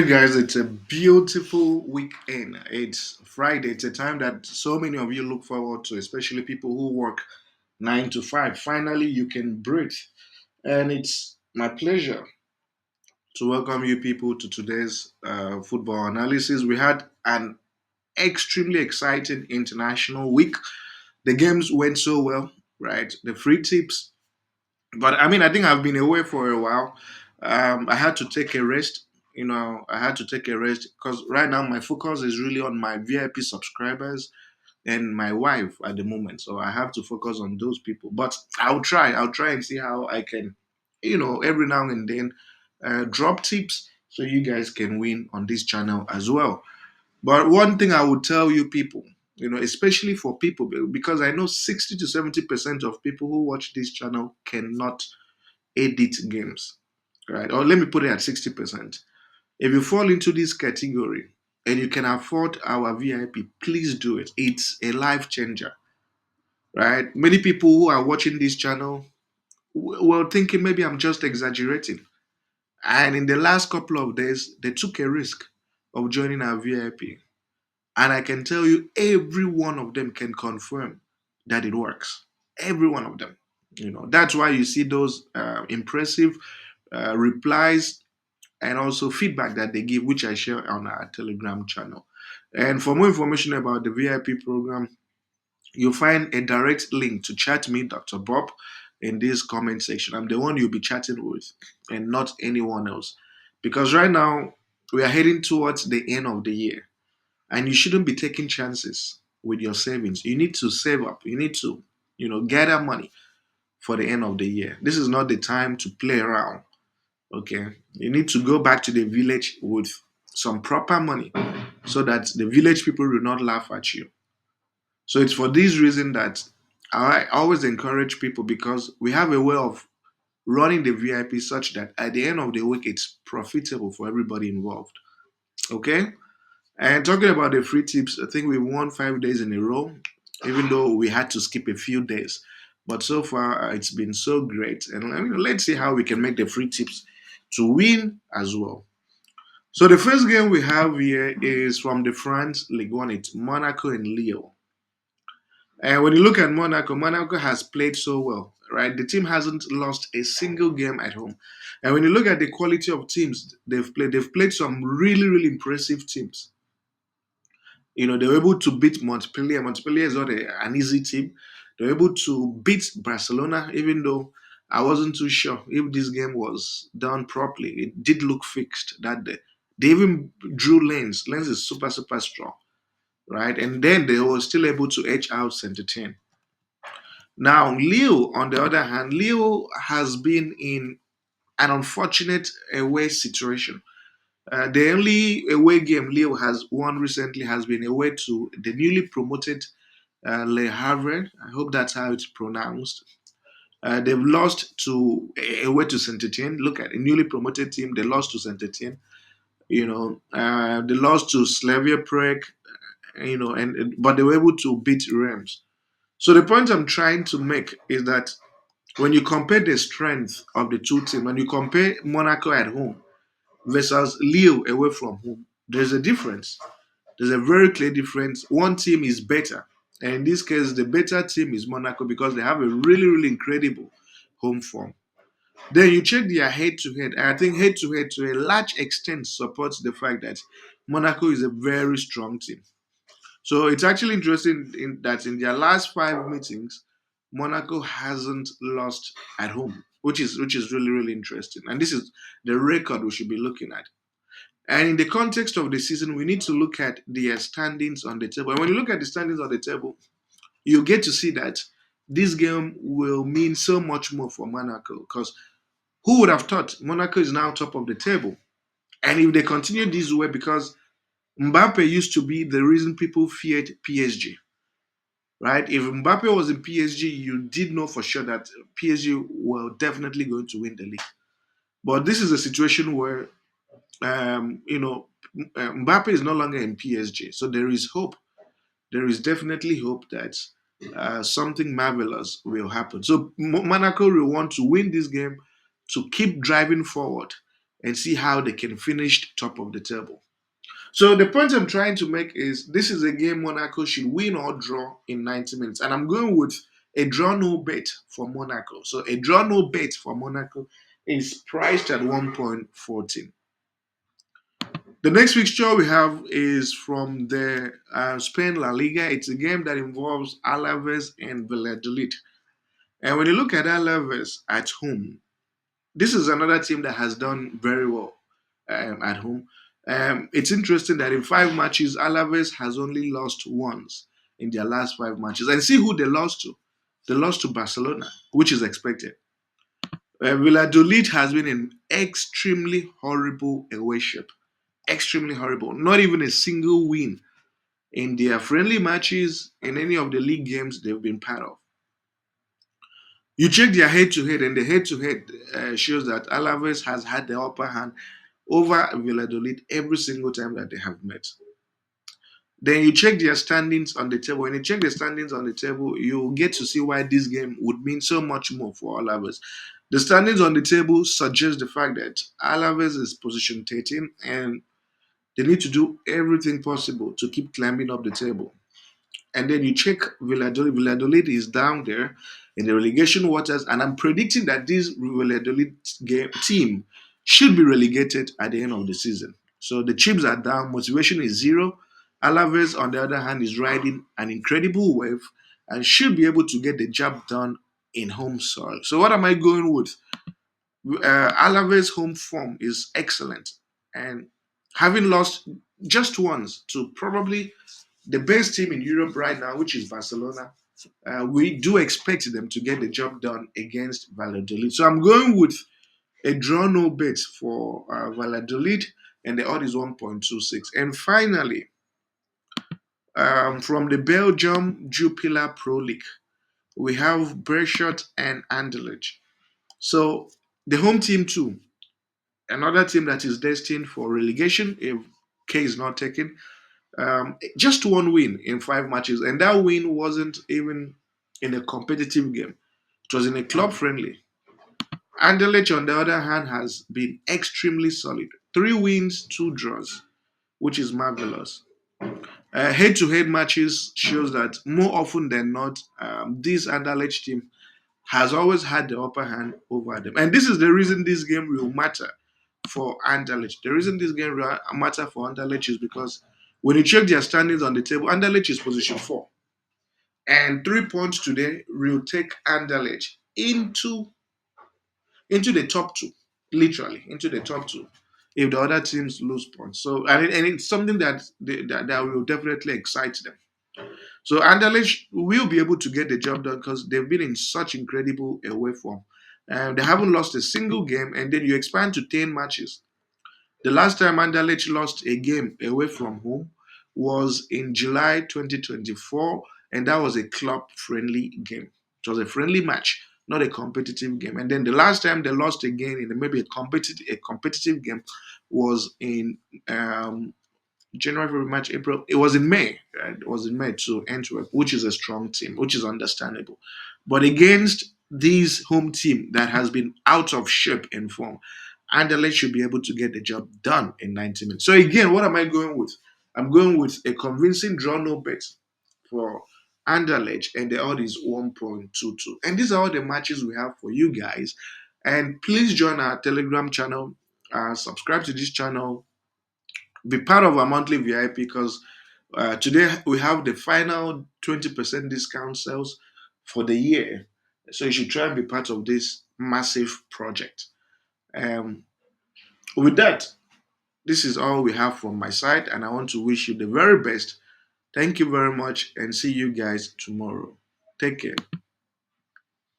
Hey guys, it's a beautiful weekend. It's Friday. It's a time that so many of you look forward to, especially people who work 9 to 5. Finally, you can breathe. And it's my pleasure to welcome you people to today's football analysis. We had an extremely exciting international week. The games went so well, right? The free tips. But I mean, I think I've been away for a while. I had to take a rest. I had to take a rest because right now my focus is really on my VIP subscribers and my wife at the moment. So I have to focus on those people. But I'll try. I'll try and see how I can, every now and then drop tips so you guys can win on this channel as well. But one thing I would tell you people, especially for people, because I know 60 to 70% of people who watch this channel cannot edit games, right? Or let me put it at 60%. If you fall into this category and you can afford our VIP, please do it. It's a life changer, right? Many people who are watching this channel were thinking maybe I'm just exaggerating. And in the last couple of days, they took a risk of joining our VIP. And I can tell you, every one of them can confirm that it works. Every one of them. That's why you see those impressive replies and also feedback that they give, which I share on our Telegram channel. And for more information about the VIP program, you'll find a direct link to chat me, Dr. Bob, in this comment section. I'm the one you'll be chatting with and not anyone else. Because right now, we are heading towards the end of the year and you shouldn't be taking chances with your savings. You need to save up. You need to, gather money for the end of the year. This is not the time to play around. Okay, you need to go back to the village with some proper money so that the village people will not laugh at you. So it's for this reason that I always encourage people because we have a way of running the VIP such that at the end of the week it's profitable for everybody involved. Okay, and talking about the free tips, I think we won 5 days in a row, even though we had to skip a few days. But so far, it's been so great. And let's see how we can make the free tips to win as well. So the first game we have here is from the France League One. It's Monaco and Lyon. And when you look at Monaco, Monaco has played so well, right? The team hasn't lost a single game at home. And when you look at the quality of teams they've played some really, really impressive teams. They were able to beat Montpellier. Montpellier is not an easy team. They were able to beat Barcelona, even though I wasn't too sure if this game was done properly. It did look fixed that day. They even drew Lens. Lens is super, super strong, right? And then they were still able to edge out Saint Etienne. Now, Leo, on the other hand, Leo has been in an unfortunate away situation. The only away game Leo has won recently has been away to the newly promoted Le Havre. I hope that's how it's pronounced. They've lost to away to Saint Etienne. Look at a newly promoted team. They lost to Saint Etienne. They lost to Slavia Prague. And but they were able to beat Reims. So the point I'm trying to make is that when you compare the strength of the two teams, when you compare Monaco at home versus Lille away from home, there's a difference. There's a very clear difference. One team is better. And in this case, the better team is Monaco because they have a really, really incredible home form. Then you check their head to head. And I think head to head to a large extent supports the fact that Monaco is a very strong team. So it's actually interesting that in their last five meetings, Monaco hasn't lost at home, which is really, really interesting. And this is the record we should be looking at. And in the context of the season, we need to look at the standings on the table. And when you look at the standings on the table, you get to see that this game will mean so much more for Monaco. Because who would have thought Monaco is now top of the table? And if they continue this way, because Mbappe used to be the reason people feared PSG, right? If Mbappe was in PSG, you did know for sure that PSG were definitely going to win the league. But this is a situation where um, you know, Mbappe is no longer in PSG, so there is hope. There is definitely hope that something marvelous will happen. So Monaco will want to win this game to keep driving forward and see how they can finish top of the table. So the point I'm trying to make is this is a game Monaco should win or draw in 90 minutes. And I'm going with a draw no bet for Monaco. So a draw no bet for Monaco is priced at 1.14. The next fixture we have is from the Spain La Liga. It's a game that involves Alaves and Valladolid. And when you look at Alaves at home, this is another team that has done very well at home. It's interesting that in 5 matches, Alaves has only lost once in their last 5 matches. And see who they lost to. They lost to Barcelona, which is expected. Valladolid has been in extremely horrible away shape. Extremely horrible. Not even a single win in their friendly matches in any of the league games they've been part of. You check their head to head, and the head to head shows that Alaves has had the upper hand over Valladolid every single time that they have met. Then you check their standings on the table. When you check the standings on the table, you get to see why this game would mean so much more for Alaves. The standings on the table suggest the fact that Alaves is position 13 and they need to do everything possible to keep climbing up the table. And then you check Valladolid. Valladolid is down there in the relegation waters, and I'm predicting that this Valladolid team should be relegated at the end of the season. So the chips are down, motivation is zero. Alaves, on the other hand, is riding an incredible wave and should be able to get the job done in home soil. So what am I going with? Alaves' home form is excellent, and having lost just once to probably the best team in Europe right now, which is Barcelona, we do expect them to get the job done against Valladolid. So I'm going with a draw no bet for Valladolid, and the odd is 1.26. And finally, from the Belgium Jupiler Pro League, we have Berchot and Anderlecht. So the home team too, another team that is destined for relegation if K is not taken. Just one win in 5 matches, and that win wasn't even in a competitive game. It was in a club friendly. Anderlecht, on the other hand, has been extremely solid. 3 wins, 2 draws, which is marvelous. Head-to-head matches shows that more often than not, this Anderlecht team has always had the upper hand over them, and this is the reason this game will matter for Anderlecht. The reason this game will matter for Anderlecht is because when you check their standings on the table, Anderlecht is position 4. And 3 points today will take Anderlecht into the top two, literally into the top two, if the other teams lose points. So and it's something that will definitely excite them. So Anderlecht will be able to get the job done because they've been in such incredible away form. They haven't lost a single game, and then you expand to 10 matches. The last time Anderlecht lost a game away from home was in July 2024, and that was a club-friendly game. It was a friendly match, not a competitive game. And then the last time they lost again in maybe a competitive game was in January, February, March, April. It was in May. Right? It was in May to Antwerp, which is a strong team, which is understandable. But against this home team that has been out of shape in form, Anderlecht should be able to get the job done in 90 minutes. So again, what am I going with? I'm going with a convincing draw no bet for Anderlecht, and the odd is 1.22. And these are all the matches we have for you guys. And please join our Telegram channel, subscribe to this channel, be part of our monthly VIP because today we have the final 20% discount sales for the year. So you should try and be part of this massive project. Um, with that, this is all we have from my side, and I want to wish you the very best. Thank you very much, and see you guys tomorrow. Take care.